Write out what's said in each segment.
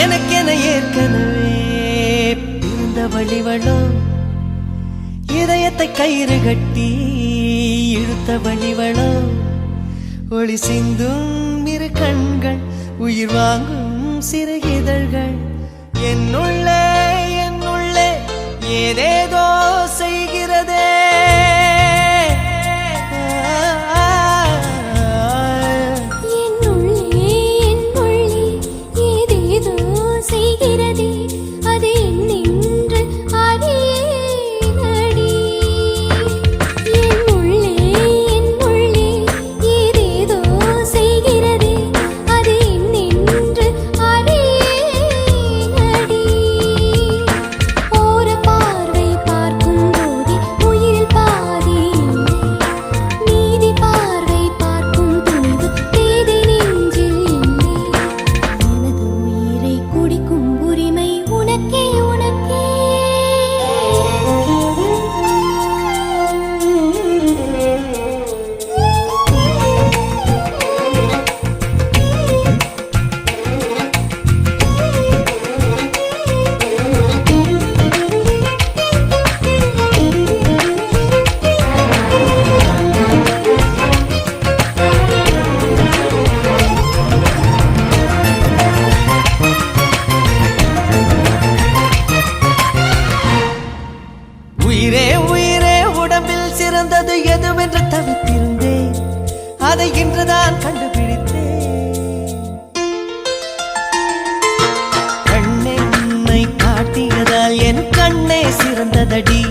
எனக்கென ஏற்கனவே பிறந்த வழிவளோ இதயத்தை கயிறு கட்டி இழுத்த வழிவளோ ஒளி சிந்தும் இரு கண்கள் உயிர் வாங்கும் சிறு இதழ்கள் என்னுள்ளே என்னுள்ளே ஏதேதோ செய்கிறதே உயிரே உயிரே உடம்பில் சிறந்தது எதுவென்று தவித்திருந்தேன் அதை இன்றுதான் கண்டுபிடித்தேன் கண்ணென்னை காட்டியதால் என் கண்ணே சிறந்ததடி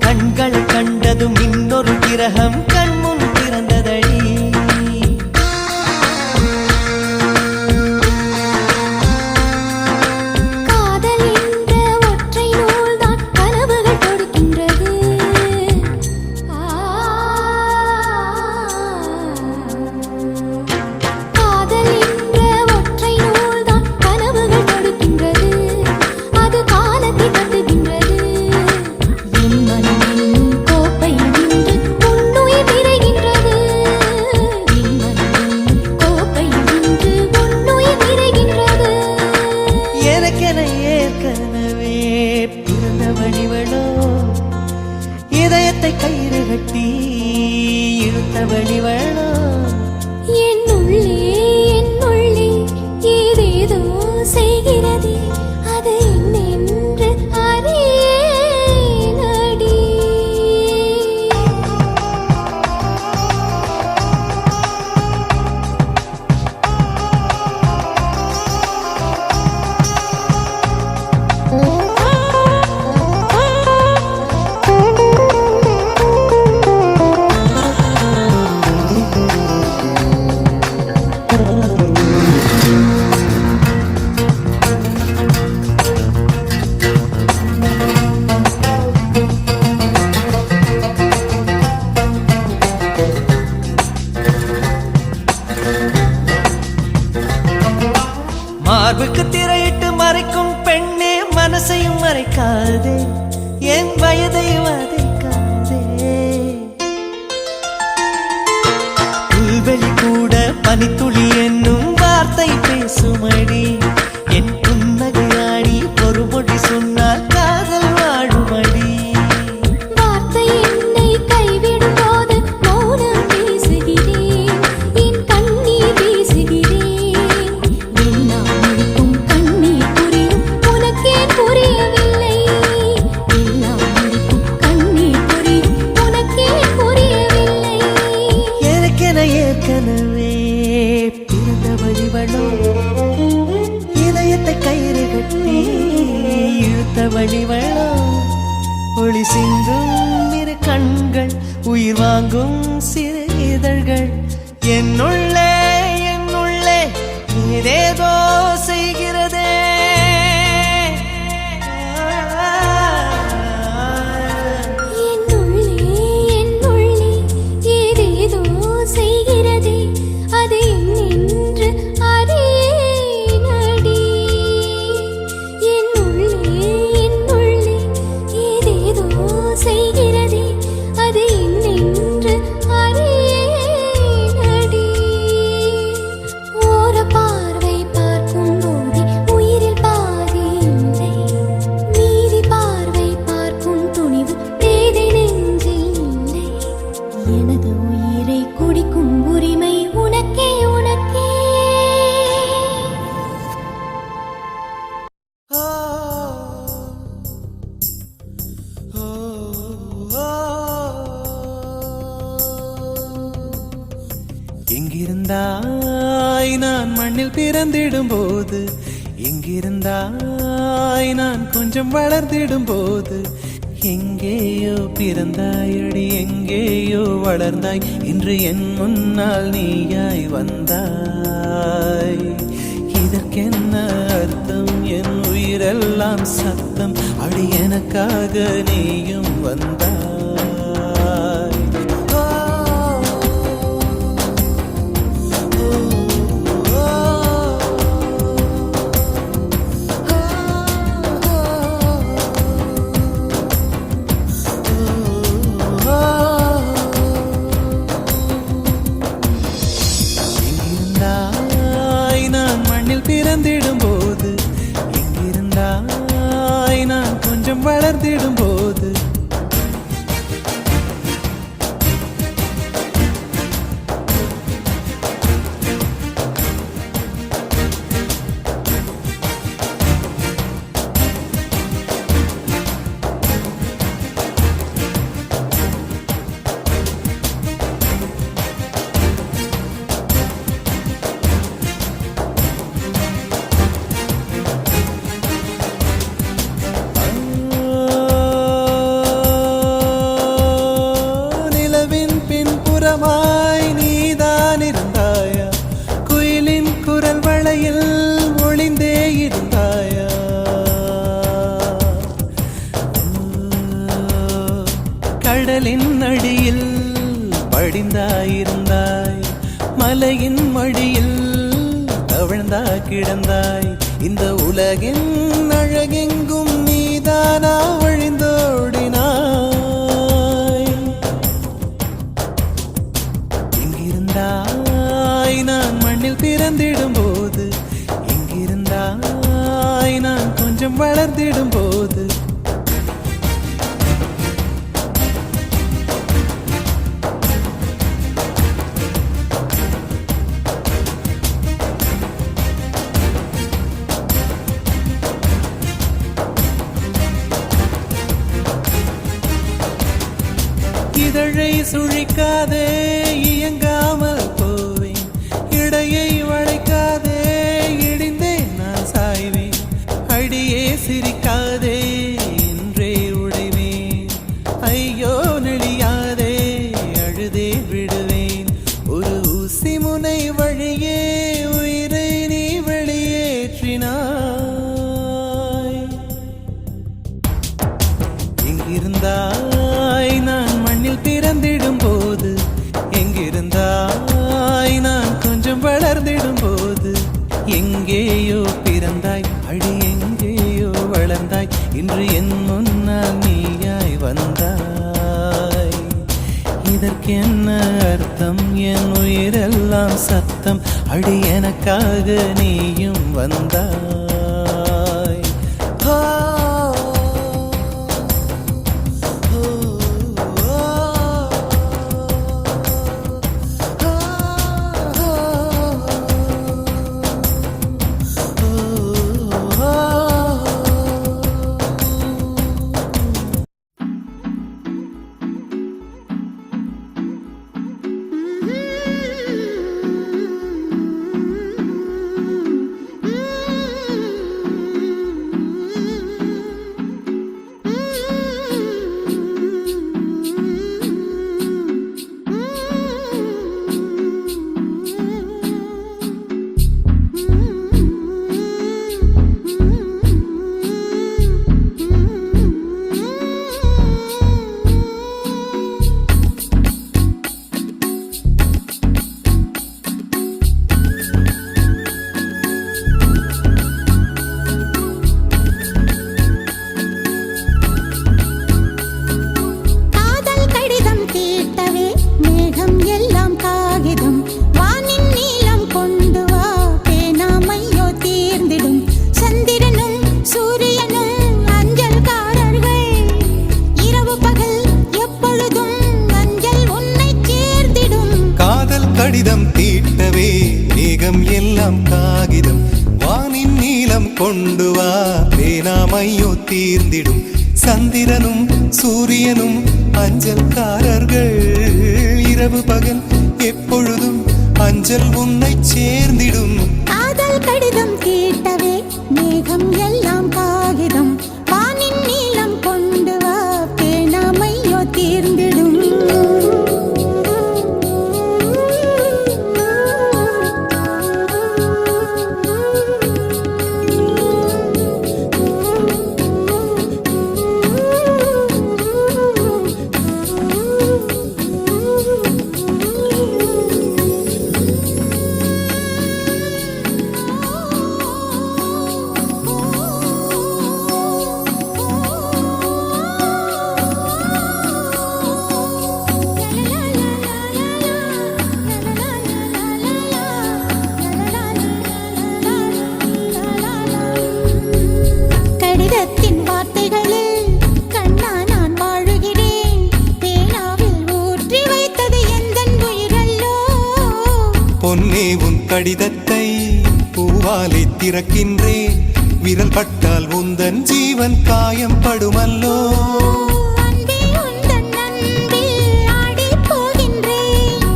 கண்கள் கண்டதும் இன்னொரு கிரகம் கண்முன் பிறந்ததடி இதயத்தை கயிறு கட்டி இழுத்த வழிவளோ என்னுள்ளே என்னுள்ளே ஏதேதோ செய்கிறதே அது என்னென்று அறியேனடி மார்புக்கு திரையிட்டு மறைக்கும் பெண்ணே மனசையும் மறைக்காதே என் வயதை வதைக்காதே புல்வெளி கூட பனித்துளி என்னும் வார்த்தை பேசுமடி என் புன்னகையாடி ஒரு மொழி சொன்னால் காதல் வாழுமடி வார்த்தை என்னை கைவிடும் போது மௌனம் பேசுகிறேன் என் கண்ணீர் வீசுகிறேன் எல்லாம் முடிக்கும் கண்ணீர் புரியும் உனக்கே புரியவில்லை எல்லாம் முடிக்கும் கண்ணீர் புரியும் உனக்கே புரியவில்லை எனக்கென ஏற்கனவே பிறந்த வழிவளோ இதயத்தை கயிறு கட்டி இழுத்த வழிவளோ ஒளி சிந்தும் இரு கண்கள் உயிர் வாங்கும் சிறு இதழ்கள் என்னுள்ளே என்னுள்ளே ஏதேதோ செய்கிறதே என்னுள்ளே என்னுள்ளே ஏதேதோ செய்கிறதே அது என்னென்று அறியேனடி என்னுள்ளே என்னுள்ளே ஏதேதோ செய்கிறதே அது என்னென்று அறியேனடி ஓர பார்வை பார்க்கும் எங்கிருந்தாய் நான் மண்ணில் பிறந்திடும் போது, எங்கிருந்தாய் நான் கொஞ்சம் வளர்ந்திடும் போது, எங்கேயோ பிறந்தாயடி எங்கேயோ வளர்ந்தாய், இன்று என் முன்னால் நீயாய் வந்தாய். இதற்கென்ன அர்த்தம்? என் உயிரெல்லாம் சத்தம், அடி எனக்காக நீயும் வந்தாய். பிறந்திடும் போது, எங்கிருந்தாய் நான் கொஞ்சம் வளர்ந்திடும் போது, நீதான் இருந்தாயா? குயிலின் குரல் வளையில் ஒளிந்தே இருந்தாயா? கடலின் அடியில் படிந்தாயிருந்தாய், மலையின் மடியில் தவழ்ந்தா கிடந்தாய். இந்த உலகின் அழகெங்கும் நீதானா வழிந்தோடினாய். நான் மண்ணில் பிறந்திடும் போது, எங்கிருந்தாய் நான் கொஞ்சம் வளர்ந்திடும் போது, இதழை சுழிக்காதே இயங்காமல் போவேன், இடையை வளைக்காதே இடிந்தேன் நான் சாய்வேன். அடியே சிரிக்காதே இன்றே உடைவேன், ஐயோ நெளியாதே அழுதே விடுவேன். ஒரு ஊசி முனை வழியே உயிரை நீ வெளியேற்றினாய். எங்கிருந்தாய் நான் மண்ணில் பிறந்திடும் போது, எங்கிருந்தாய் நான் கொஞ்சம் வளர்ந்திடும் போது, எங்கேயோ பிறந்தாய் அடி எங்கேயோ வளர்ந்தாய், இன்று என் முன்னால் நீயாய் வந்தாய். இதற்கென்ன அர்த்தம்? என் உயிரெல்லாம் சத்தம், அடி எனக்காக நீயும் வந்தாய். கடிதம் தீட்டவே மேகம் எல்லாம் காகிதம் வானின் நீலம் கொண்டு வா பேனாமையோ தீர்ந்திடும் சந்திரனும் சூரியனும் அஞ்சல்காரர்கள் இரவு பகல் எப்பொழுதும் அஞ்சல் உன்னை சேர்ந்திடும். காதல் கடிதம் கேட்டவே மேகம் எல்லாம் காகிதம் வானின் நீளம் கொண்டு வா பேணாமையோ தீர்ந்திடும். கடிதத்தின் வார்த்தைகளில் கண்ணா நான் வாழுகிறேன் பேனாவில் ஊற்றி வைத்தது எந்தன் உயிரல்லோ. பொன்னே உன் கடிதத்தை பூவாலை திறக்கின்றேன். விரல் பட்டால் உந்தன் ஜீவன் காயம் படுமல்லோ. அன்பே உந்தன் அன்பில் ஆடிப் போகின்றேன்.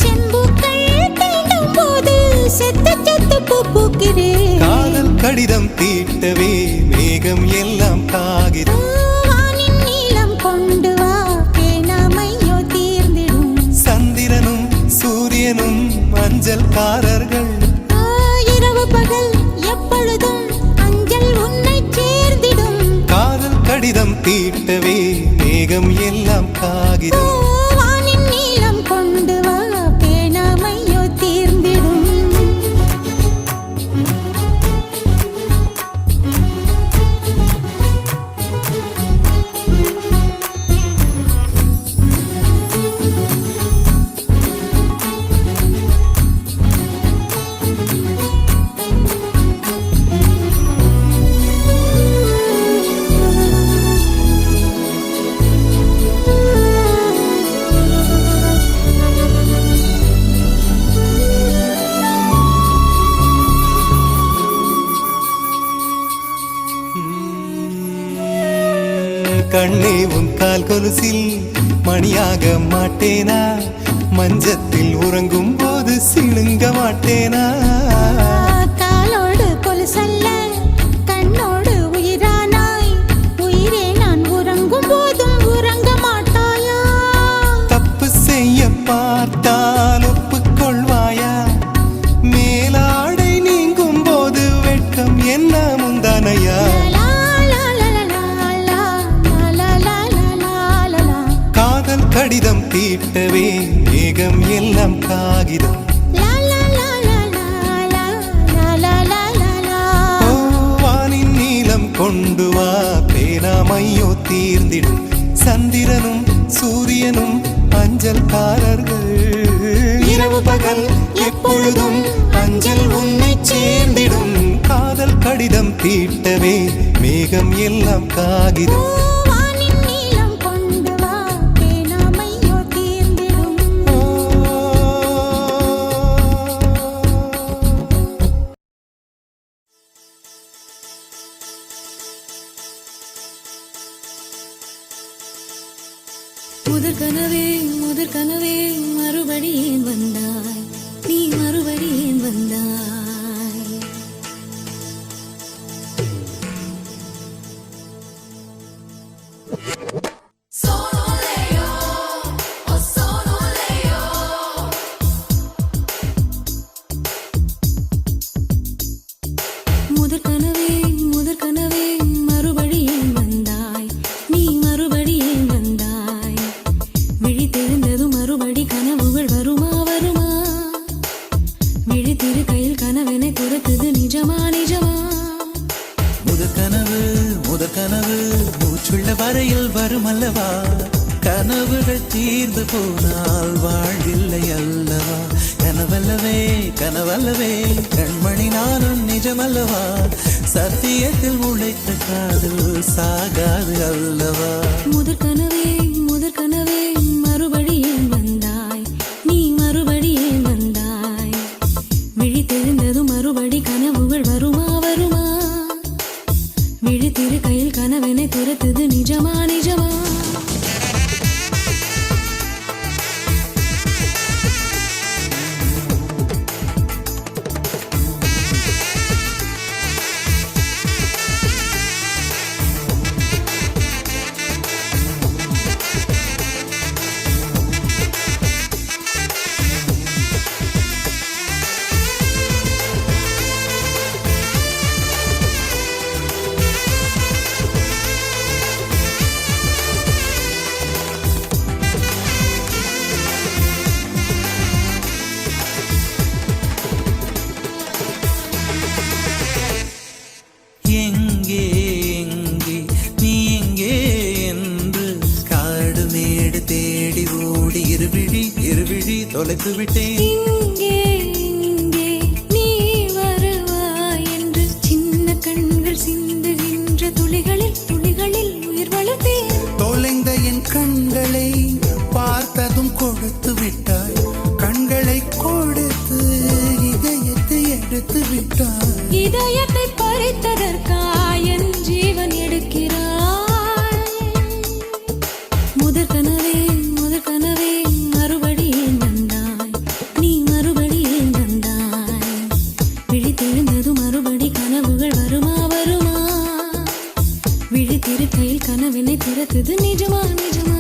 செம்புக்கள் தீண்டும் போது செத்து செத்து பூ பூக்கிறேன். காதல் கடிதம் தீட்டவே மேகம் எல்லாம் காகிதம் வானின் நீளம் கொண்டு வா பேணாமையோ தீர்ந்திடும். சந்திரனும் சூரியனும் அஞ்சல்காரர்கள். இரவு பகல் எப்பொழுதும் அஞ்சல் உன்னை சேர்ந்திடும். காதல் கடிதம் தீட்டவே மேகம் எல்லாம் காகிதம் வானின் நீளம் கொண்டு வா பேணாமையோ தீர்ந்திடும். கண்ணே உன் கால் கொலுசில் மணியாக மாட்டேனா? மஞ்சத்தில் உறங்கும் போது சிணுங்க மாட்டேனா? காலோடு கொலுசல்ல கண்ணோடு உயிரானாய். உயிரே நான் உறங்கும் போதும் உறங்க மாட்டாயா? தப்பு செய்ய பார்த்தால் ஒப்புக்கொள்வாயா? மேலாடை நீங்கும் போது வெட்கம் என்ன முந்தானையா? காதல் கடிதம் தீட்டவே மேகம் எல்லாம் காகிதம் வானின் நீளம் கொண்டு வா பேணாமையோ தீர்ந்திடும். சந்திரனும் சூரியனும் அஞ்சல்காரர்கள். இரவு பகல் எப்பொழுதும் அஞ்சல் உன்னை சேர்ந்திடும். காதல் கடிதம் தீட்டவே மேகம் எல்லாம் காகிதம் வானின் நீளம் கொண்டு வா பேணாமையோ தீர்ந்திடும். முதற் கனவே மறுபடி ஏன் வந்தாய்? நீ மறுபடி ஏன் வந்தாய்? முதற் கனவே மறுபடி ஏன் வந்தாய்? நீ மறுபடி ஏன் வந்தாய்? விழித்தெழுந்ததும் மறுபடி கனவுகள் வருமா வருமா? விழித்திரு கையில் கனவென துரத்துது நிஜமா நிஜமா? முதற்கனவு மூச்சுள்ள வரையில் வருமல்லவா? கனவுகள் தீர்ந்து போனால் வாழ்வில்லை அல்லவா? கனவல்லவே கண்மணி நானும் நிஜமல்லவா? சத்தியத்தில் உழைத்த காதல் சாகாது அல்லவா? முதற் கனவே மறுபடி ஏன் வந்தாய்? நீ மறுபடி ஏன் வந்தாய்? விழித்தெழுந்ததும் மறுபடி கனவுகள் வருமா வருமா? விழித்திரு கையில் கனவென துரத்துது நிஜமா நிஜமா? தொலைத்து விட்டேன். இங்கே இங்கே நீ வருவாய் என்று சின்ன கண்கள் சிந்துகின்ற துளிகளில் துளிகளில் உயிர் வளர்த்தேன். தொலைந்த என் கண்களை பார்த்ததும் கொடுத்து விட்டாய். கண்களை கொடுத்து இதயத்தை எடுத்து விட்டாய். இதயத்தை பறித்ததற்காய் என் ஜீவன் எடுக்கிறாய். முதற் கனவே மறுபடி ஏன் வந்தாய்? நீ மறுபடி ஏன் வந்தாய்? விழித்தெழுந்ததும் மறுபடி கனவுகள் வருமா வருமா? விழித்திருக்கையில் கனவினை துரத்துது நிஜமா நிஜமா?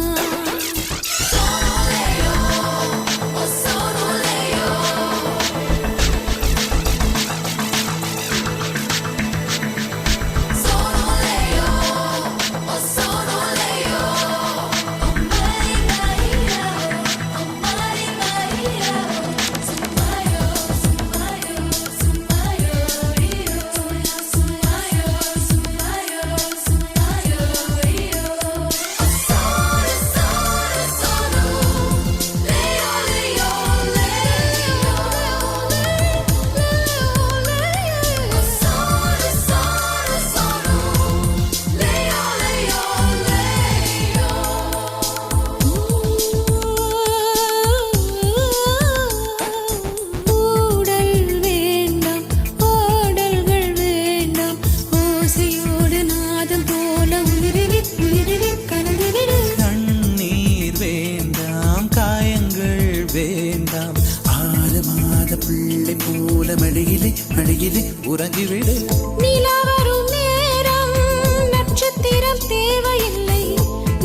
வேண்டாம். 6 மாத பிள்ளை போல மடியிலே உறங்கிவிடு. நிலா வரும் நேரம் நட்சத்திரம் தேவையில்லை.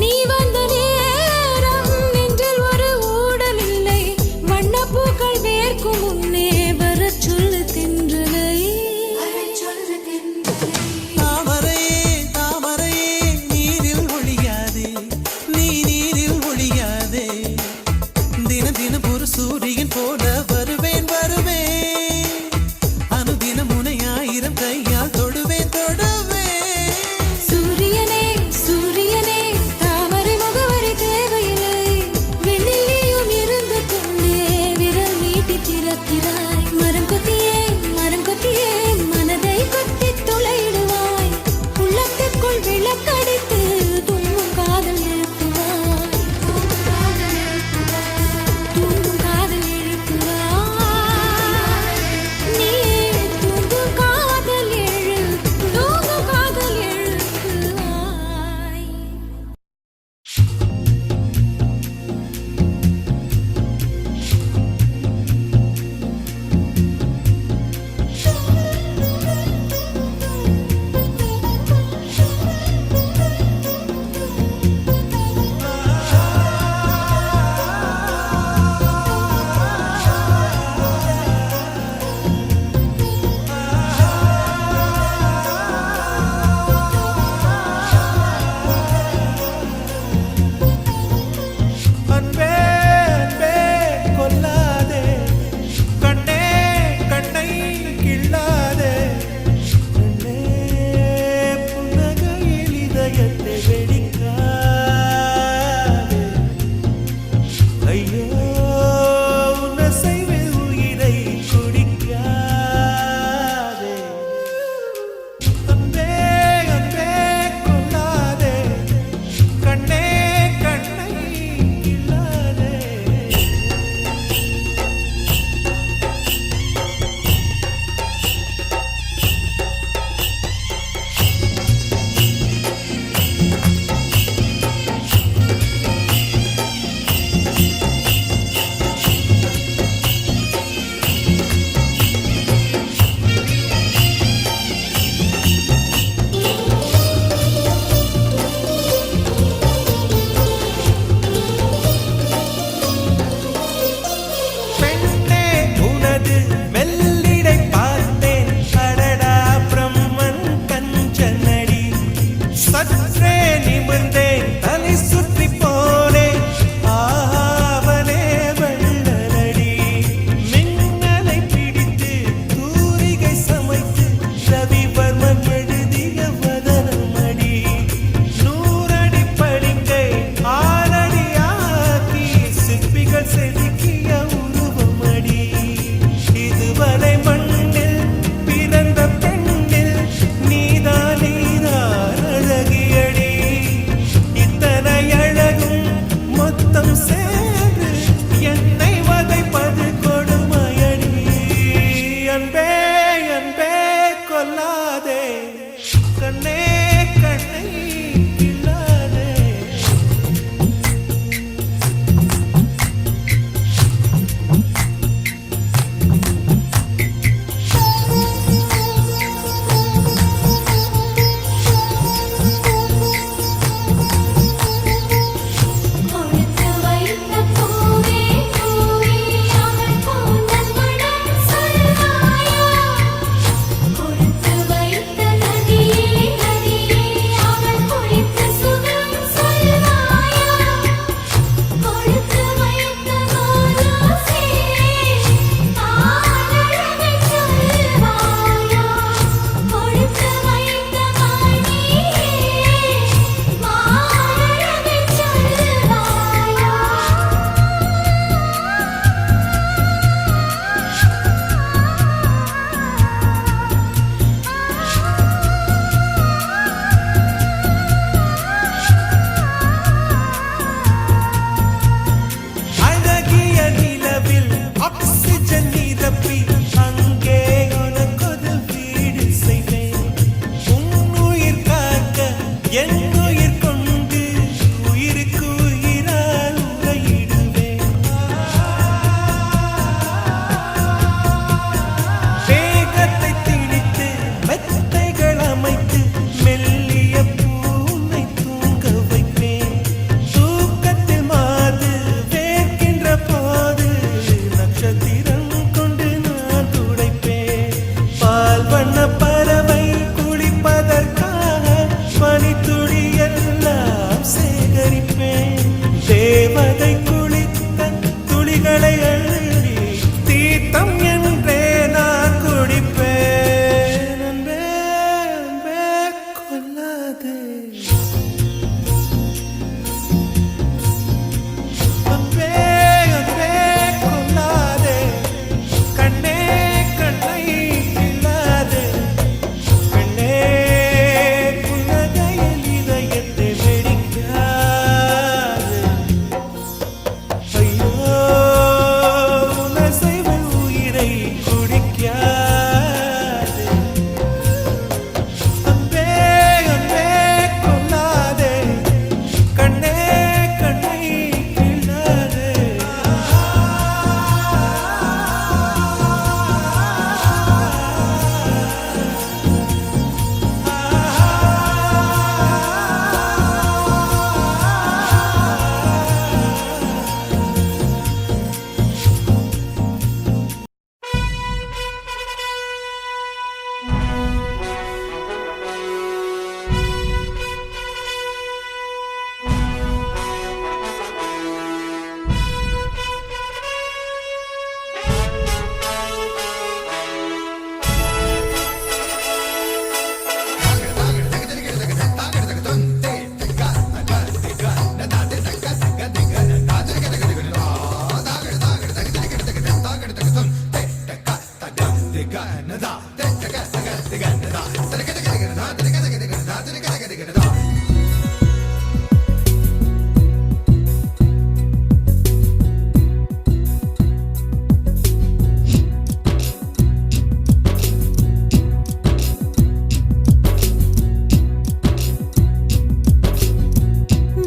நீ வந்த நேரம் நெஞ்சில் ஒரு ஊடல் இல்லை. வண்ணப்பூக்கள் வேர்க்கும் முன்னே வரச் சொல்லு தென்றலை. தாமரையே நீரில் ஒழியாதே, நீ நீரில் ஒழியாதே. தினம் ஒரு சூரியன் போல வருவேன். அனுதினம் உனை 1000 கையால் தொடுவேன்.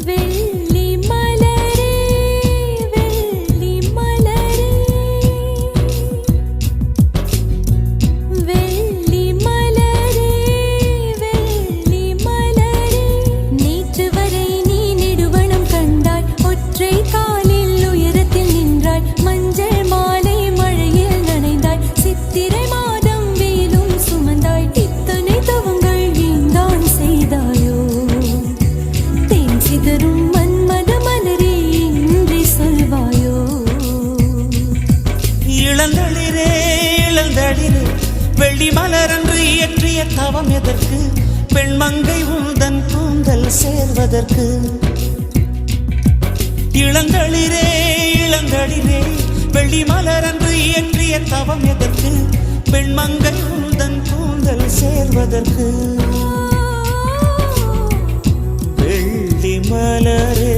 வெள்ளி மலரே வெள்ளி மலரே வெள்ளி மலரே வெள்ளி மலரே நேற்று வரை நீ நெடுவனம் கண்டாய் ஒற்றை காலில் உயரத்தில் நின்றாய் மஞ்சள் மாலை மழையில் நனைந்தாய் சித்திரை மாதம் வெயிலும் சுமந்தாய் இத்தனை தவங்கள் ஏந்தான் செய்தாயோ தேன் சிதறும் மன்மத மலரே என்று சொல்வாயோ இளந்தளிரே இளந்தளிரே வெள்ளி மலரன்று இயற்றிய தவம் எதற்கு பெண்மங்கை உந்தன் கூந்தல் சேர்வதற்கு இளந்தளிரே இளந்தளிரே வெள்ளி மலரன்று இயற்றிய தவம் எதற்கு பெண்மங்கை உந்தன் கூந்தல் சேர்வதற்கு வெள்ளி மலரே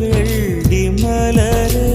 வெள்ளி மலரே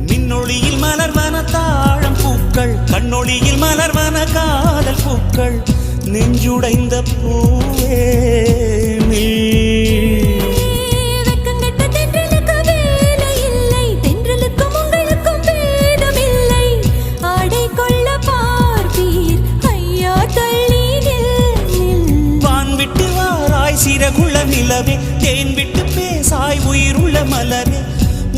மின்னொளியில் மலர்வன தாழம் பூக்கள் கண்ணொளியில் மலர்வன காதல் பூக்கள் நெஞ்சுடைந்த பூவே நீ வெக்கங்கெட்ட தென்றலுக்கு வேலை இல்லை தென்றலுக்கும் உங்களுக்கும் பேதமில்லை ஆடை கொள்ள பார்ப்பீர் ஐயா தள்ளி நில் வான் விட்டு வாராய் சிறகுள்ள நிலவே தேன் விட்டு பேசாய் உயிருள்ள மலரே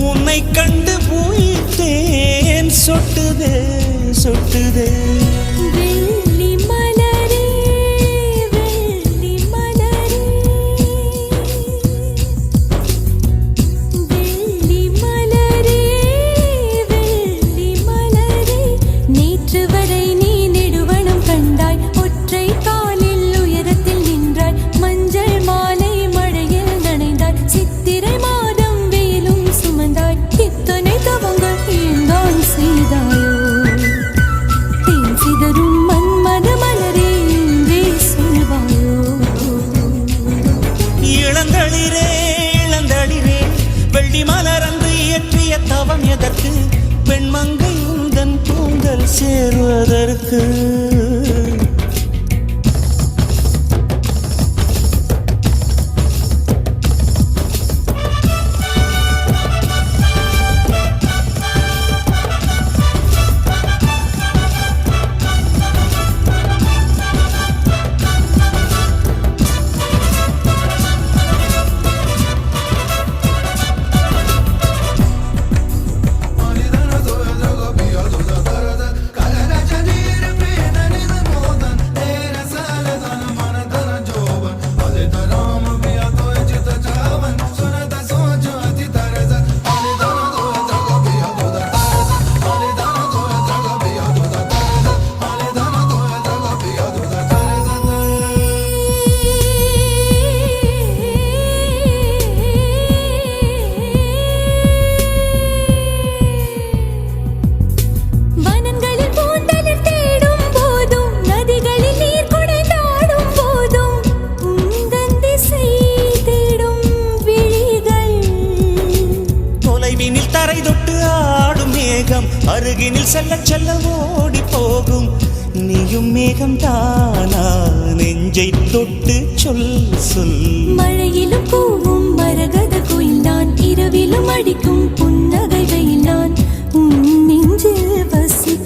உன்னை கண்டு உயிர் தேன் சொட்டுதே சொட்டுதே வெள்ளி மலரே வெள்ளி மலரே வெள்ளி மலரே வெள்ளி மலரே நேற்று வரை நீ நெடுவனம் கண்டாய் ஒற்றை காலில் உயரத்தில் நின்றாய் மஞ்சள் மாலை மழையில் நனைந்தாய் சித்திரை மாதம் வெயிலும் சுமந்தாய் இத்தனை தவங்கள் ஏந்தான் செய்தாயோ தேன் சிதறும் மன்மத மலரே என்றே சொல்வாயோ இளந்தளிரே இளந்தளிரே வெள்ளி மலரன்று இயற்றிய தவம் எதற்கு பெண்மங்கை உந்தன் கூந்தல் சேர்வதற்கு அருகினில் செல்ல செல்ல ஓடி போகும் நீயும் மேகம் தானா நெஞ்சை தொட்டு சொல் சொல் மழையிலும் பூவும் மரகத குயில் நான் இரவிலும் அடிக்கும் புன்னகை வெயில் நான் உன் நெஞ்சில் வசிக்க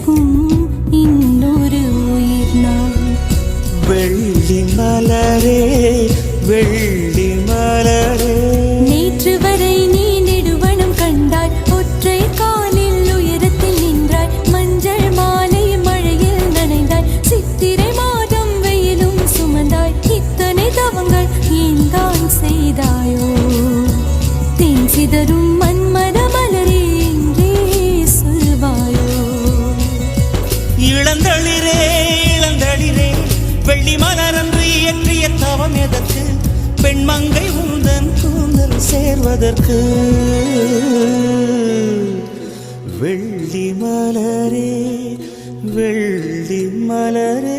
பெண்மங்கை உந்தன் கூந்தல் சேர்வதற்கு வெள்ளி மலரே வெள்ளி மலரே.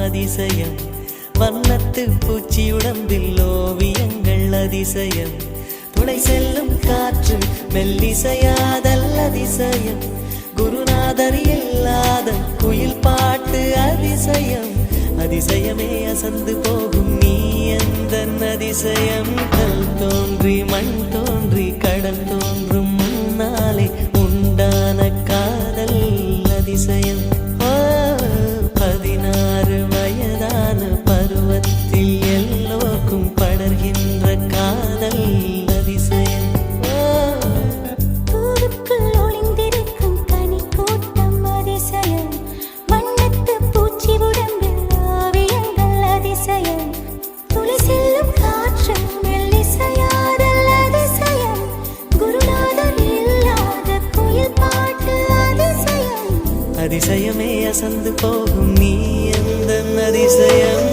அதிசயம் வண்ணத்து பூச்சி உடம்பில் ஓவியங்கள் அதிசயம் துளை செல்லும் காற்று மெல்லிசையாதல் அதிசயம் குருநாதர் இல்லாத குயில் பாட்டு அதிசயம் அதிசயமே அசந்து போகும் நீ எந்த அதிசயம் கல் தோன்றி மண் தோன்றி கடல் தோன்றும் முன்னாலே உண்டான காதல் அதிசயம் 16 வயதான பருவத்தில் எல்லோருக்கும் படர்கின்ற காதல் அதிசயம். பூவுக்குள் ஒளிந்திருக்கும் கனி கூட்டம் அதிசயம் வண்ணத்து பூச்சி உடம்பில் ஓவியங்கள் அதிசயம் துளி செல்லும் காற்று மெல்லிசையாதல் அதிசயம் குருநாதர் இல்லாத குயில் பாட்டு அதிசயம் அதிசயமே அசந்து போகும் நீ எந்த அதிசயம்.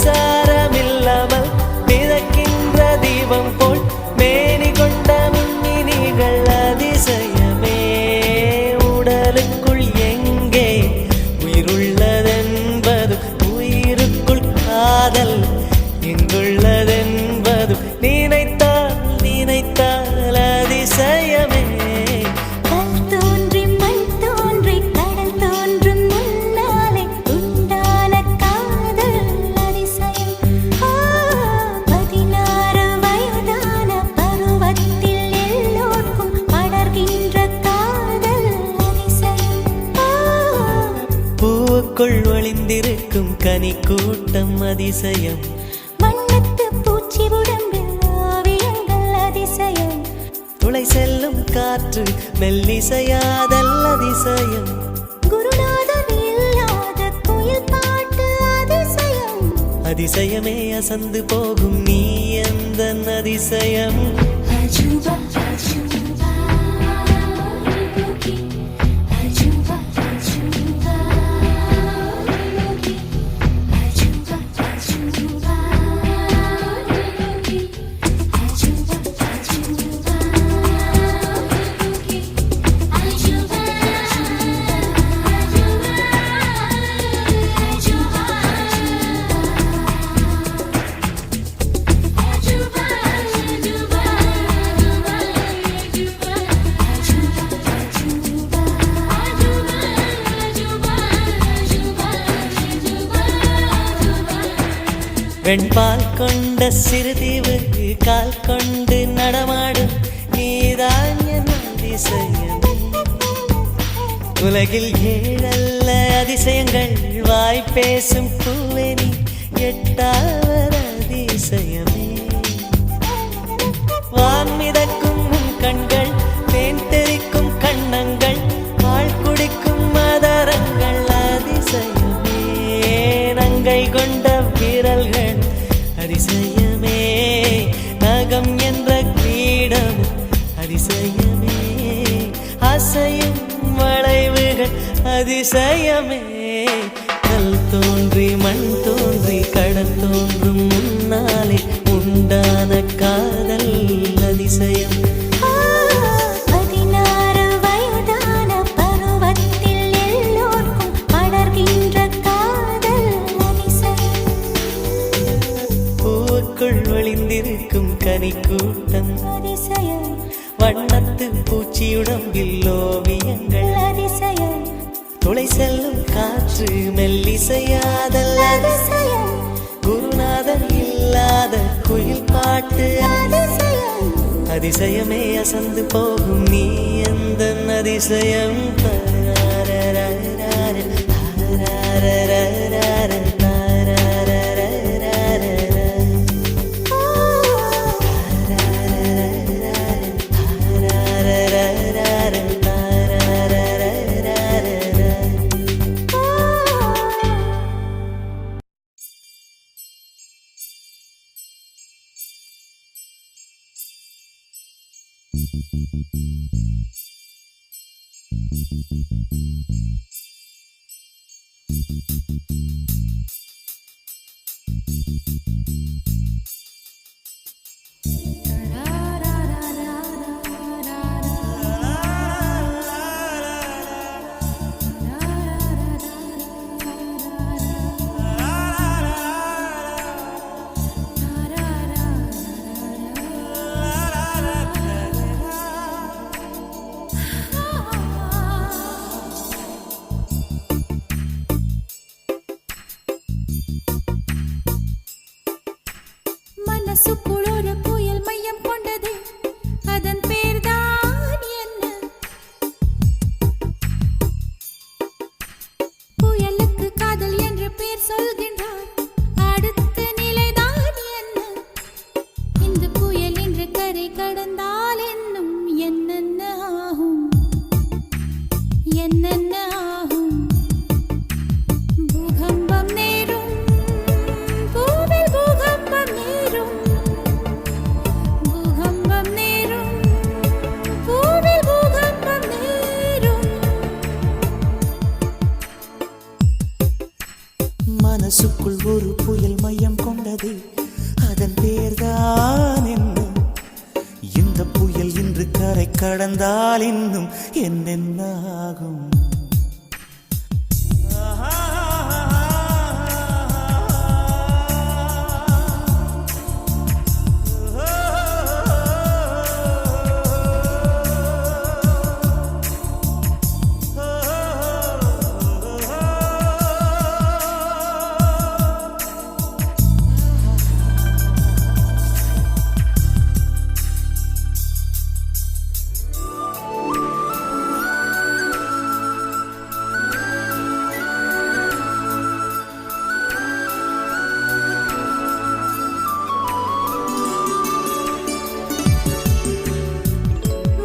மின்சாரமில்லாமல் மிதக்கின்ற தீபம் போல் மேனி கொண்ட மின்மினிகள் அதிசயமே உடலுக்குள் எங்கே உயிருள்ளதென்பது உயிருக்குள் காதல் எங்குள்ளதென்பது நினைத்தால் நினைத்தால் அதிசயமே பூவுக்குள் ஒளிந்திருக்கும் கனி கூட்டம் அதிசயம் வண்ணத்து பூச்சி உடம்பில் ஓவியங்கள் அதிசயம் துளை செல்லும் காற்று மெல்லிசையாதல் அதிசயம் குருநாதர் இல்லாத குயில் பாட்டு அதிசயம் அதிசயமே அசந்து போகும் நீ எந்த அதிசயம். அஜூபா அஜூபா அஜூபா அஜூபா வெண்பால் கொண்ட சிறுதீவு கால் கொண்டு நடமாடும் நீதான் என் அதிசயம். உலகில் ஏழல்ல அதிசயங்கள் வாய் பேசும் பூவே நீ எட்டாவது அதிசயமே. வான் மிதக்கும் கண்கள் தேன் தெறிக்கும் கண்ணங்கள் பால் குடிக்கும் மதரங்கள் அதிசயமே. நங்கை கொண்ட விரல்கள் அதிசயமே. நகம் என்ற கிரீடம் அதிசயமே. அசையும் வளைவுகள் அதிசயமே. கல் தோன்றி மண் தோன்றி கடல் தோன்றும் முன்னாலே உண்டான காதல் அதிசயம். 16 வயதான பருவத்தில் எல்லோர்க்கும் படர்கின்ற காதல் அதிசயம். பூவுக்குள் ஒளிந்திருக்கும் கனிக்கூட்டம் அதிசயம் வண்ணத்து பூச்சியுடம்பில் ஓவியங்கள் அதிசயம் துளை செல்லும் காற்று மெல்லிசையாதல் அதிசயம் குருநாதன் இல்லாத குயில் பாட்டு அதிசயம். அதிசயமே அசந்து போகும் நீ எந்த அதிசயம். மனசுக்குள் ஒரு புயல் மையம் கொண்டது, அதன் பேர்தான் என்ன? புயலுக்கு காதல் என்று பேர் சொல்கின்றார், அடுத்த நிலைதான் என்ன? இந்த புயல் இன்று கரை கடந்தால் என்னும் என்னென்ன ஆகும், என்னென்ன ஆகும்? பூகம்பம் நேரும், பூவில் பூகம்பம் நேரும், பூகம்பம் நேரும், பூவில் பூகம்பம் நேரும். மனசுக்குள் ஒரு புயல் மையம் கொண்டது, அதன் பேர்தான் என்ன? இந்த புயல் இன்று கரை கடந்தால் இன்னும் என்னென்ன ஆகும்?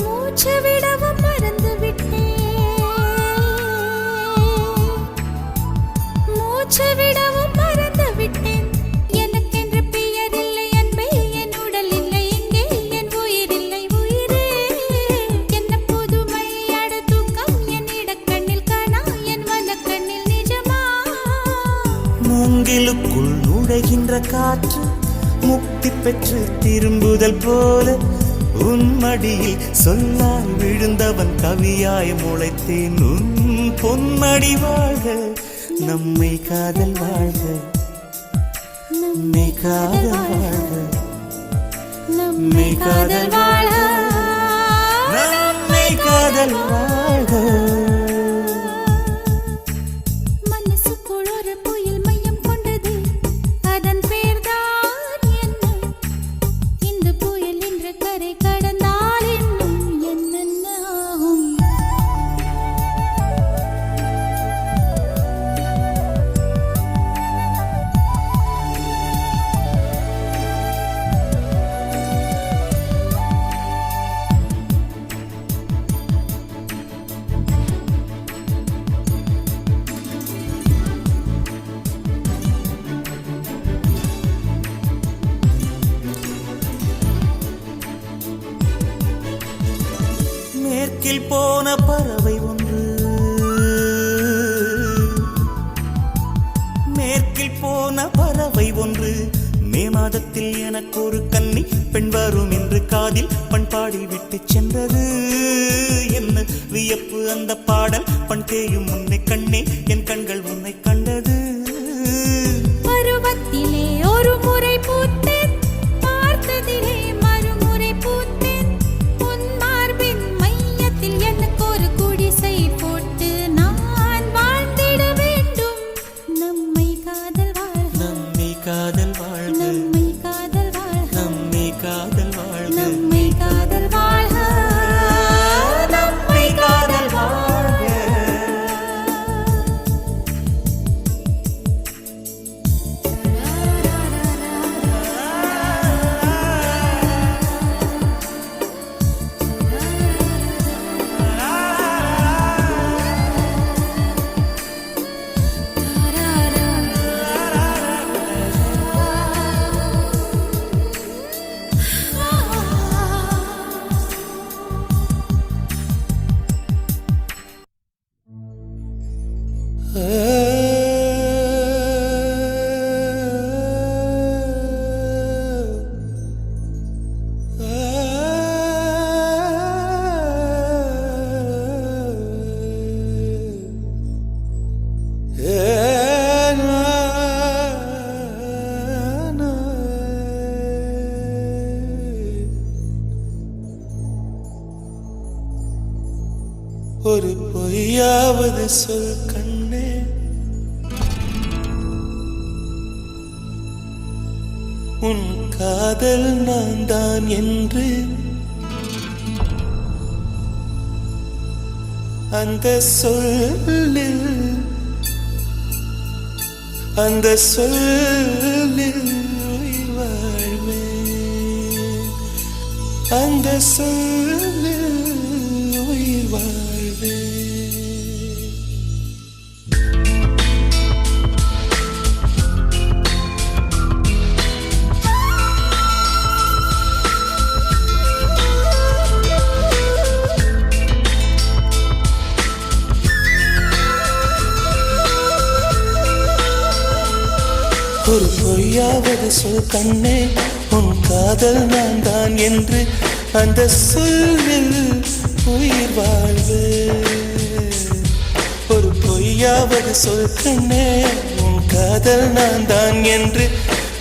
மூச்சு விடவும் மறந்து விட்டேன், மூச்சு விடவும் மறந்து விட்டேன். எனக்கென்று பெயர் இல்லை அன்பே, என் உடல் இல்லை இங்கே, என் உயிர் இல்லை உயிரே. என்ன புதுமை அட தூக்கம், என் இடக்கண்ணில் காணா, என் வலக்கண்ணில் நிஜமா? மூங்கிலுக்குள் நுழைகின்ற காற்று முக்தி பெற்று திரும்புதல் போல உன் மடியில் சொல்லால் விழுந்தவன் கவியாய் முளைத்தேன். உன் பொன்மடி வாழ்க, நம்மை காதல் வாழ்க, நம்மை காதல் வாழ்க, நம்மை காதல் வாழ, நம்மை காதல் வாழ்க. மனசுக்குள் ஒரு புயல் மையம் கொண்டது, அதன் பேர்தான் மேற்கில் போன பறவை ஒன்று, மேற்கில் போன பறவை ஒன்று, மே மாதத்தில் எனக்கு ஒரு கன்னி பெண் வரும் என்று காதில் பண்பாடி விட்டு சென்றது. என்ன வியப்பு அந்த பாடல், பண் தேயும் முன்னை கண்ணே என் கண்கள் உன்னை கண்டது. பருவத்திலே ஒரு முறை பூத்தேன், பார்த்ததிலே மறுமுறை பூத்தேன். உன் மார்பின் மையத்தில் எனக்கு ஒரு குடிசை போட்டு நான் வாழ்ந்திட வேண்டும். நம்மை காதல் வாழ்க, நம்மை காதல் வாழ்க, நம்மை காதல் வாழ்க, நம்மை காதல் வாழ்க, நம்மை காதல் வாழ்க, நம்மை காதல் வாழ்க. ஒரு பொய்யாவது சொல் கண்ணே, உன் காதல் நான் தான் என்று அந்த சொல்லில், அந்த சொல்லில் உயிர் வாழ்வேன், அந்த சொல்லில் உயிர் வாழ்வேன். ஒரு பொய்யாவது சொல் கண்ணே, உன் காதல் நான் தான் என்று அந்த சொல்லில் உயிர் வாழ்வே. ஒரு பொய்யாவது சொல் கண்ணே, உன் காதல் நான் தான் என்று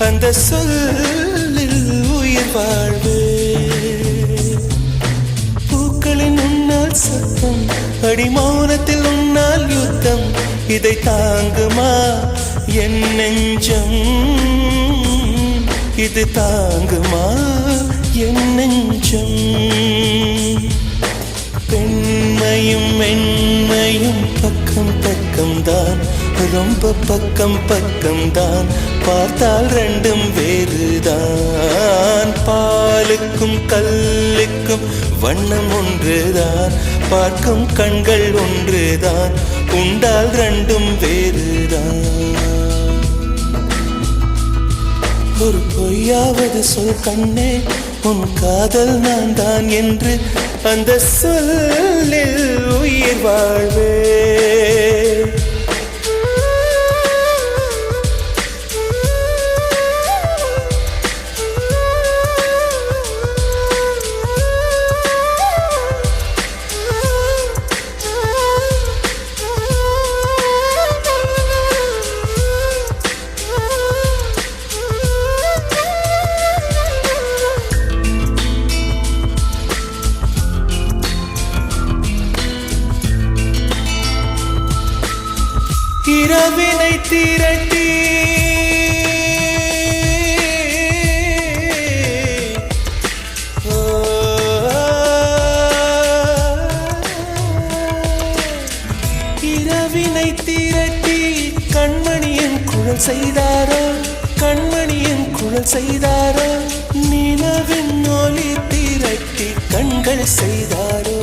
அந்த சொல்லில் உயிர் வாழ்வே. பூக்களின் உன்னால் சத்தம், அடி மௌனத்தில் உன்னால் யுத்தம், இதை தாங்குமா என் நெஞ்சம், இது தாங்குமா என் நெஞ்சம். பெண்மையும் மென்மையும் பக்கம் பக்கம்தான், ரொம்ப பக்கம் பக்கம்தான், பார்த்தால் ரெண்டும் வேறுதான். பாலுக்கும் கல்லுக்கும் வண்ணம் ஒன்றுதான், பார்க்கும் கண்கள் ஒன்றுதான், உண்டால் ரெண்டும் வேறுதான். ஒரு பொய்யாவது சொல் கண்ணே, உன் காதல் நான் தான் என்று அந்த சொல்லில் உயிர் வாழ்வே. இரவினை திரட்டி இரவினை திரட்டி கண்மணியின் குழல் செய்தாரோ, கண்மணியின் குழல் செய்தாரோ, நிலவின் ஒளி திரட்டி கண்கள் செய்தாரோ.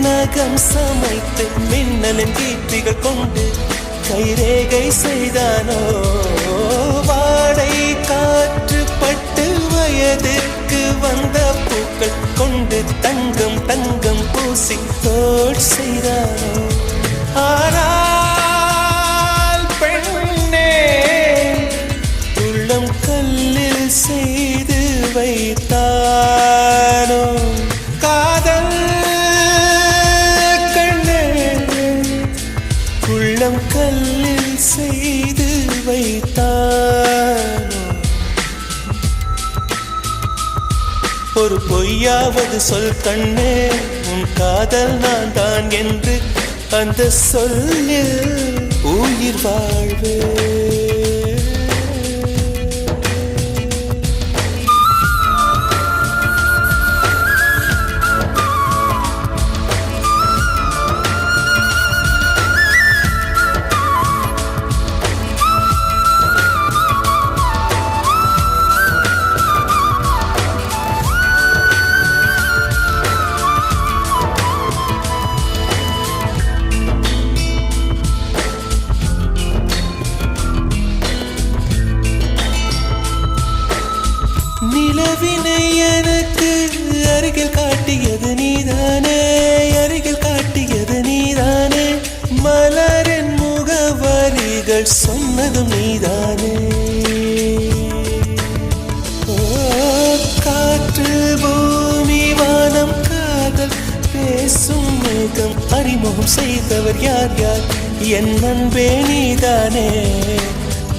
நகம் சமைத்து மின்னலின் கீற்றிகள் கொண்டு கைரேகை செய்தானோ. வாடை வயதிற்கு வந்த பூக்கள் கொண்டு தங்கம் தங்கம் பூசி தோள் செய்தாரோ ஆனால் பெண்ணே உள்ளம் கல்லில் செய்து வைத்தானோ காதல் கண்ணே உள்ளம் கல்லில் செய்து வைத்தானோ ஒரு பொய்யாவது சொல் கண்ணே உன் காதல் நான் தான் என்று அந்த சொல்லில் உயிர் வாழ்வே நிலவினை எனக்கு அருகில் காட்டியது நீதானே அருகில் காட்டியது நீதானே மலரின் முகவரிகள் சொன்னதும் நீதானே ஓ காற்று பூமி வானம் காதல் பேசும் மேகம் அறிமுகம் செய்தவர் யார் யார் என் அன்பே நீதானே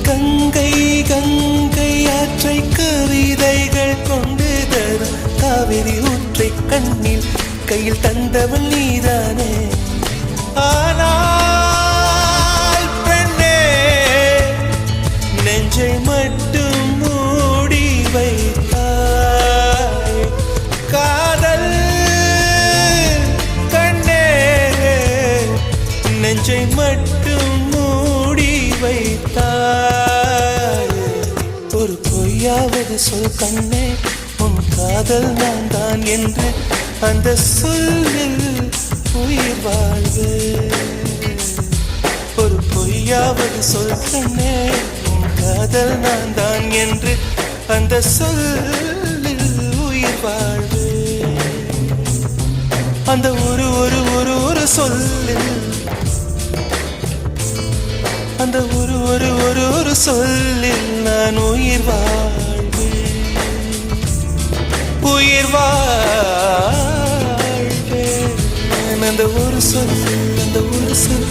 கங்கை கங்கை ஆற்றை கவிதைகள் கொண்டு தரும் காவிரி ஊற்றை கண்ணில் கையில் தந்தவன் நீதானே ஆனால் பெண்ணே நெஞ்சை மட்டும் மூடி வைத்தாய் காதல் கண்ணே நெஞ்சை மட்டும் மூடி வைத்தாய் ஒரு பொய்யாவது சொல் கண்ணே உன் காதல் நான் தான் என்று அந்த சொல்லில் உயிர் வாழ்வு ஒரு பொய்யாவது சொல் கண்ணே உன் காதல் நான் தான் என்று அந்த சொல்லில் உயிர் வாழ்வு அந்த ஒரு ஒரு ஒரு ஒரு சொல்லில் அந்த ஒரு ஒரு ஒரு ஒரு சொல்லில் நான் உயிர் வாழ்வேன் உயிர் வாழ்வேன் அந்த ஒரு சொல் அந்த ஒரு சொல்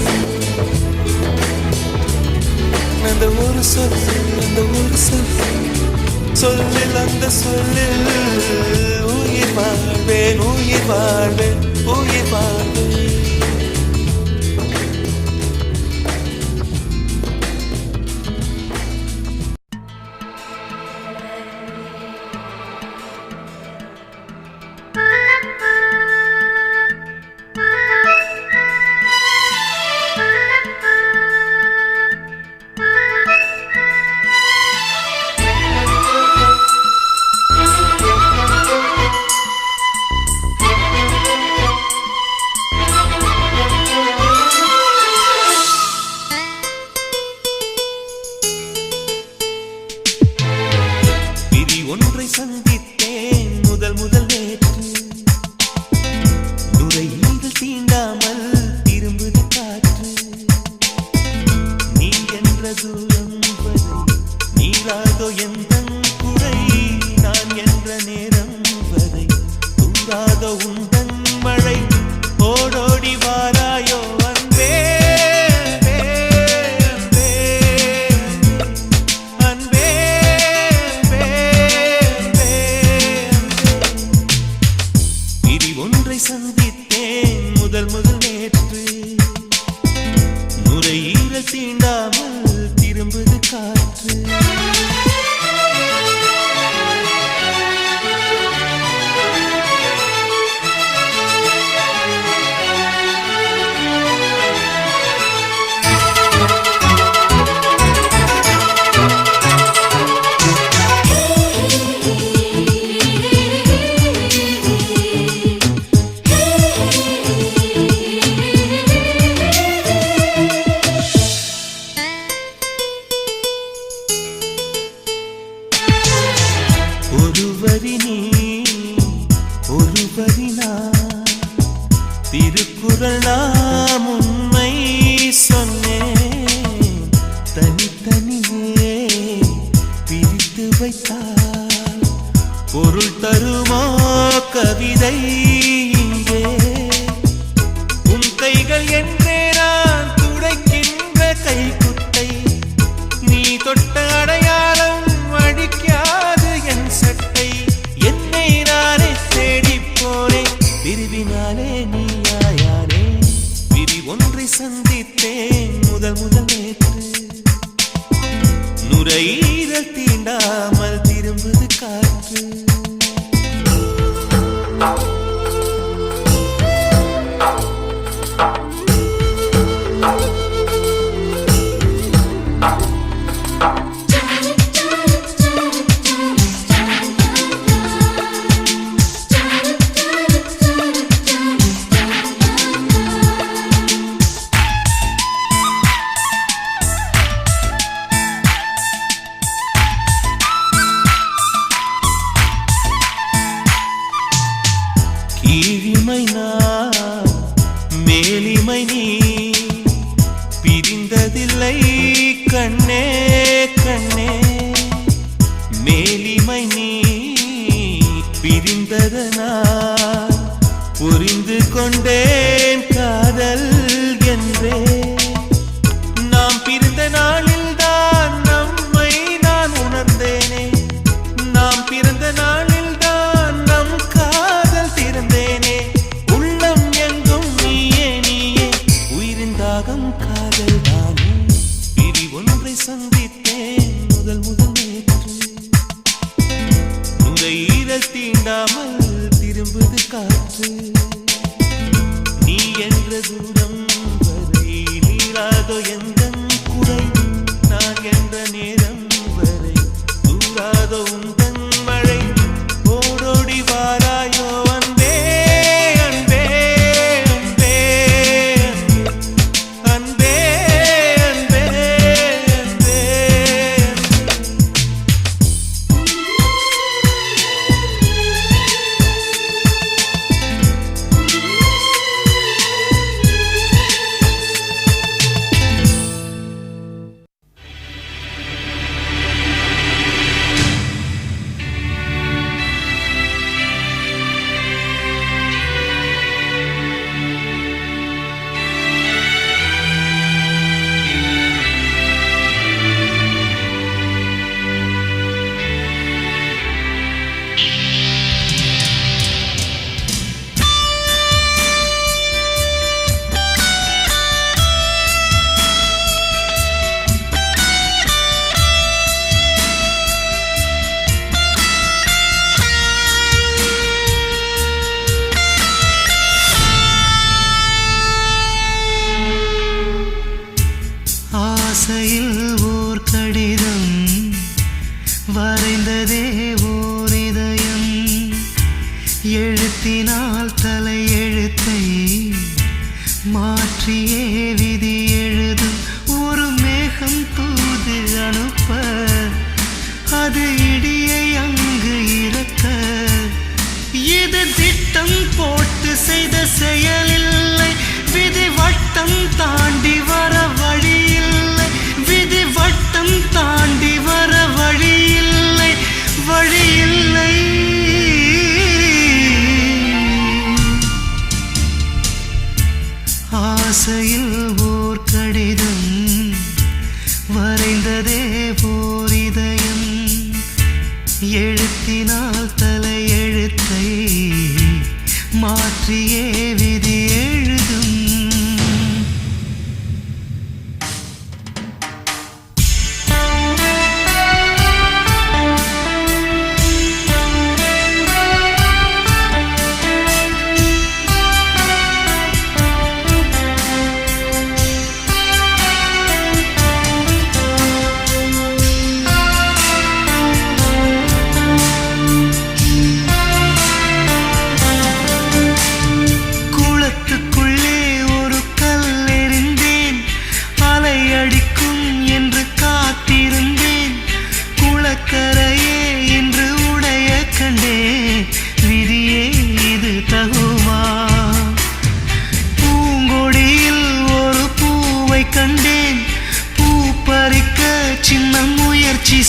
அந்த ஒரு சொல் அந்த ஒரு சொல் சொல்லில் அந்த சொல்லில் உயிர் வாழ்வேன் உயிர் வாழ்வேன் உயிர் வாழ்வேன் ஒன்றை சந்தித்தேன் முதல் முதல் நேற்று நுரையீரல் தீண்டாமல் திரும்புது காற்று நீ என்ற தூரம் வரை நீராதோ எந்த குறை நான் என்ற நேரம் வரை தூங்காதோ உந்தன் மழை ஓடோடி வாராயோ அன்பே சந்தித்தேன் முதல் முதல் நேற்று நுரையீரல் தீண்டாமல் திரும்புது காற்று சந்தித்தேன் முதல் நேற்று நுரையீரல் தீண்டாமல் திரும்புது காற்று கீழிமை நான் மேலிமை நீ பிரிந்ததில்லை கண்ணே கண்ணே மேலிமை நீ பிரிந்ததனால் புரிந்து கொண்டேன் காதல் என்றே நாம் பிரிந்த நாளில் தான் நம்மை நான் உணர்ந்தேனே நாம் பிறந்த நாளில் தான் நம் காதல் திறந்தேனே உள்ளம் எங்கும் நீயே நீயே உயிரின் தாகம் காதல் தானே பிரி ஒன்றை சந்தித்தேன் முதல் நேற்று நுரையீரல் தீண்டாமல் திரும்புது காற்று நீ என்ற தூரம் வரை நீராதோ எந்தன் குறை நான் என்ற நேரம் வரை தூராதோ உந்தன் மழை ஓடோடி வாராயோ அன்பே அன்பே அன்பே அன்பே அன்பே அன்பே ஆசையில் ஓர் கடிதம் வரைந்ததே ஓர் இதயம் எழுத்தினால் தலையெழுத்தை மாற்றியே விதி எழுதும் ஒரு மேகம் தூது அனுப்ப அது இடியை அங்கு இறக்க இது திட்டம் போட்டு செய்த செயலில்லை விதி வட்டம் தாண்டி வர வழியில்லை விதி வட்டம் தாண்டி வர வழியில்லை வழியில்லை ஆசையில் ஓர் கடிதம் வரைந்ததே ஓர் இதயம் எழுத்தினால் தலையெழுத்தை மாற்றியே விதி எழுதும்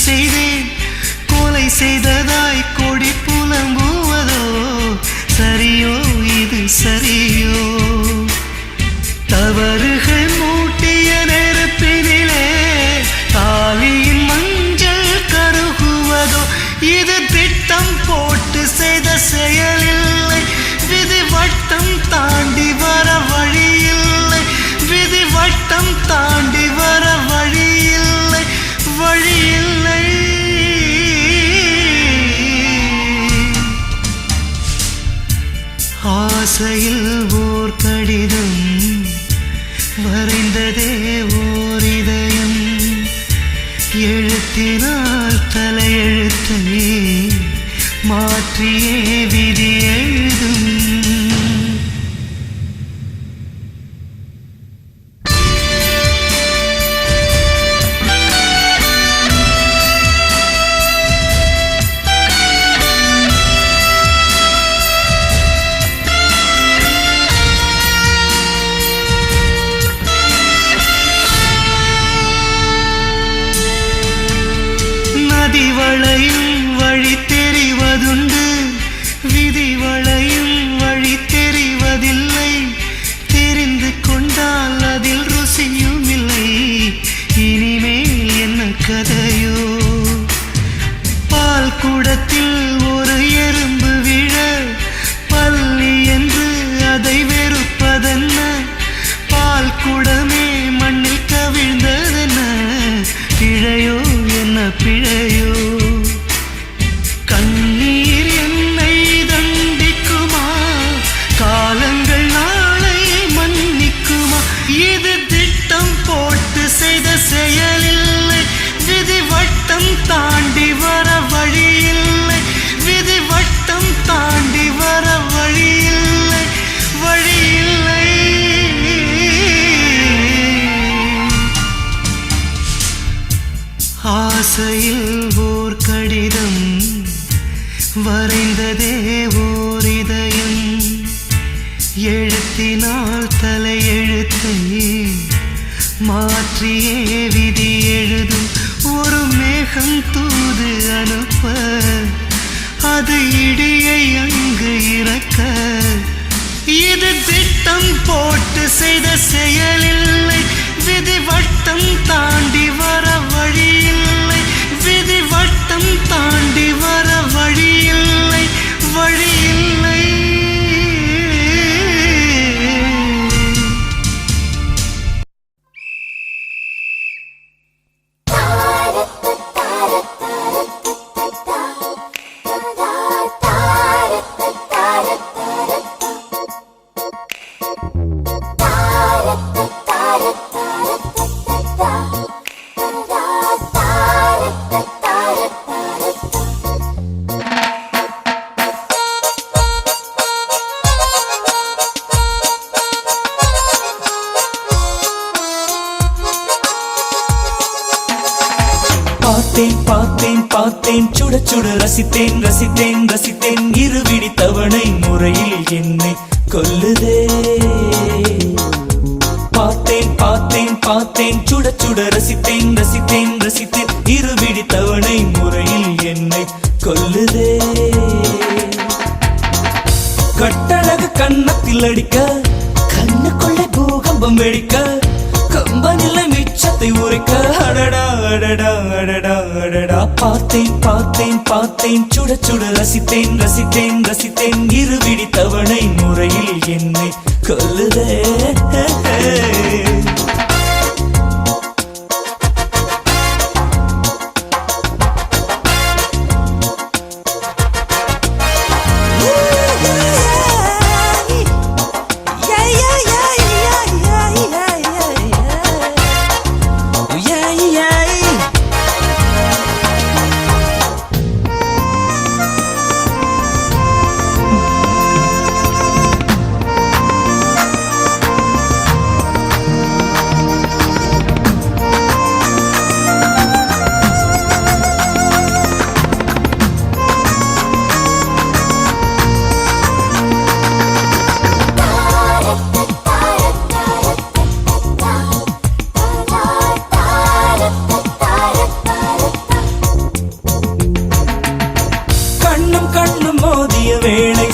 செய்தேன் கொலை செய்ததாய் கொடி புலம்புவதோ சரியோ இது சரியோ தவறுகள் மூட்டிய நெருப்பினிலே தாலியின் மஞ்சள் கருகுவதோ இது திட்டம் போட்டு செய்த செயலில்லை விதி வட்டம் தாண்டி வர வழியில்லை விதி ஆசையில் ஓர் கடிதம் வரைந்ததே ஓர் இதயம் எழுத்தினால் தலையெழுத்தை மாற்றியே விதி எழுதும் நதி வளையும் வழி தெரிவதுண்டு விதி வளையும் வழி தெரிவதில்லை தெரிந்து கொண்டால் அதில் ருசியும் இல்லை இனிமேல் என்ன கதையோ பால் குடத்தில் ஒரு எறும்பு விழ பள்ளி என்று அதை வெறுப்பதென்ன பால் குடமே மண்ணில் கவிழ்ந்ததென்ன பிழையோ என்ன பிழையோ கண்ணீர் என்னை தண்டிக்குமா காலங்கள் நாளை மன்னிக்குமா இது திட்டம் போட்டு செய்த செயலில்லை விதி வட்டம் தாண்டி வர வழியில்லை விதி வட்டம் தாண்டி வர வழியில்லை வழியில்லை ஆசையில் ஓர் கடிதம் வரைந்ததே ஓர் இதயம் எழுத்தினால் தலையெழுத்தை மாற்றியே விதி எழுதும் ஒரு மேகம் தூது அனுப்ப அது இடியை அங்கு இறக்க இது திட்டம் போட்டு செய்த செயலில்லை விதி வட்டம் தாண்டி வர வழியில்லை விதி வட்டம் தாண்டி வர வழியில்லை வழியில்லை பார்த்தேன் பார்த்தேன் பார்த்தேன் சுட சுட ரசித்தேன் ரசித்தேன் ரசித்தேன் இருவிடி தவணை முறையில் என்னை கொல்லுதே பார்த்தேன் பார்த்தேன் பார்த்தேன் சுட சுட ரசித்தேன் ரசித்தேன் ரசித்தேன் இருவிடி தவணை முறையில் என்னை கொல்லுதே கட்டழகு கன்னத்தில் அடிக்க கண்ணுக்குள்ள பூகம்பம் வெடிக்க கம்பனில்லை மிச்சத்தை உரைக்க அடடா அடடா அடடா அடடா பார்த்தேன் பார்த்தேன் பார்த்தேன் சுட சுட ரசித்தேன் ரசித்தேன் ரசித்தேன் இருவிடி தவணை முறையில் என்னை கொல்லுதே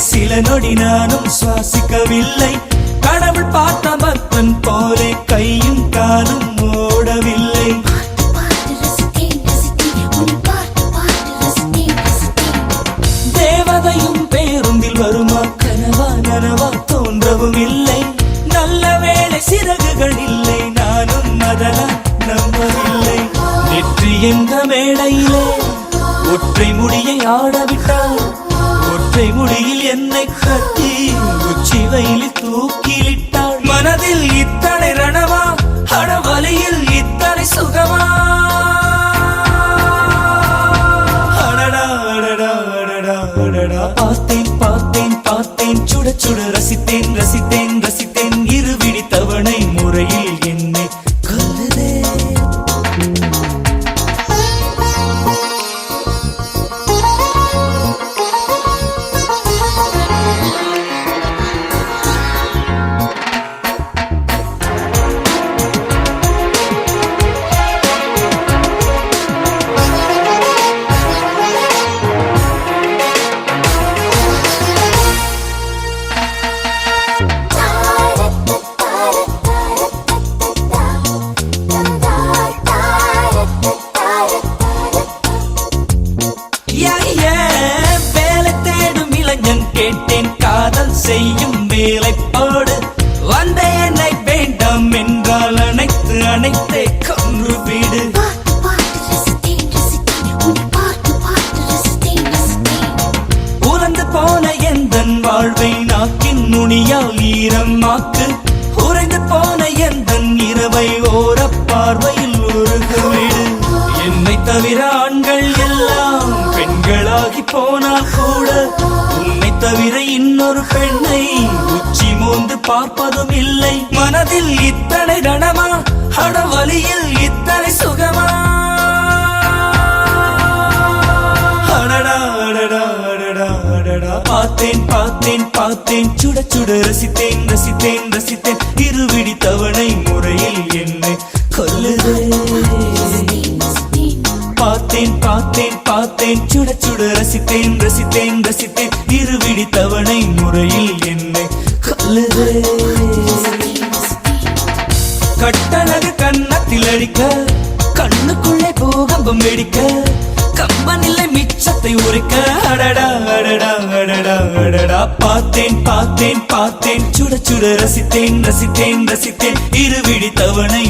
சில நொடி நானும் சுவாசிக்கவில்லை கடவுள் பார்த்த பக்தன் போலே கையும் காலும் ஓடவில்லை தேவதையும் பேருந்தில் வருமா கனவா நனவா தோன்றவும் இல்லை நல்ல வேளை சிறகுகள் இல்லை நானும் அதனால் நம்பவில்லை நெற்றி என்ற மேடையிலே ஒற்றை முடியை ஆடவிட்டால் ஒற்றை ஒற்றை முடியில் என்னை கட்டி உச்சி வெயிலில் தூக்கிலிட்டாள் மனதில் இத்தனை ரணமா அடவலியில் இத்தனை சுகமா அடடா அடடா அடடா அடடா பார்த்தேன் பார்த்தேன் பார்த்தேன் சுட சுட ரசித்தேன் ரசித்தேன் ரசித்தேன் இருவிழி தவணை முறையில் என்னை கொல்லுதே வேலை தேடும் இளைஞன் கேட்டேன் காதல் செய்யும் வேலைப்பாடு வந்த என்னை வேண்டாம் என்றால் அனைத்து அனைத்தை கொன்று வீடு உலர்ந்து போன எந்தன் வாழ்வை நாக்கின் நுனியால் ஈரமாக்கு உறைந்து போன எந்தன் இரவை ஓர பார்வையில் உருக வீடு என்னை தவிர ஆண்கள் எல்லாம் பெண்களாகி போனால் கூட உன்னை தவிர இன்னொரு பெண்ணை உச்சி மோந்து பார்ப்பதும் இல்லை மனதில் இத்தனை ரணமா அடவலியில் இத்தனை சுகமா அடடா அடடா அடடா அடடா பார்த்தேன் பார்த்தேன் பார்த்தேன் சுட சுட ரசித்தேன் ரசித்தேன் ரசித்தேன் இருவிழி தவணை முறையில் என்னை கொல்லுதே பார்த்தேன் பார்த்தேன் பார்த்தேன் சுட சுட ரசித்தேன் ரசித்தேன் ரசித்தேன் இருவிழி தவணை முறையில் என்னை கொல்லுதே கட்டழகு கன்னத்தில் அடிக்க கண்ணுக்குள்ளே பூகம்பம் வெடிக்க கம்பனில்லை மிச்சத்தை உரைக்க அடடா அடடா அடடா அடடா பார்த்தேன் பார்த்தேன் பார்த்தேன் சுட சுட ரசித்தேன் ரசித்தேன் ரசித்தேன் இருவிழி தவணை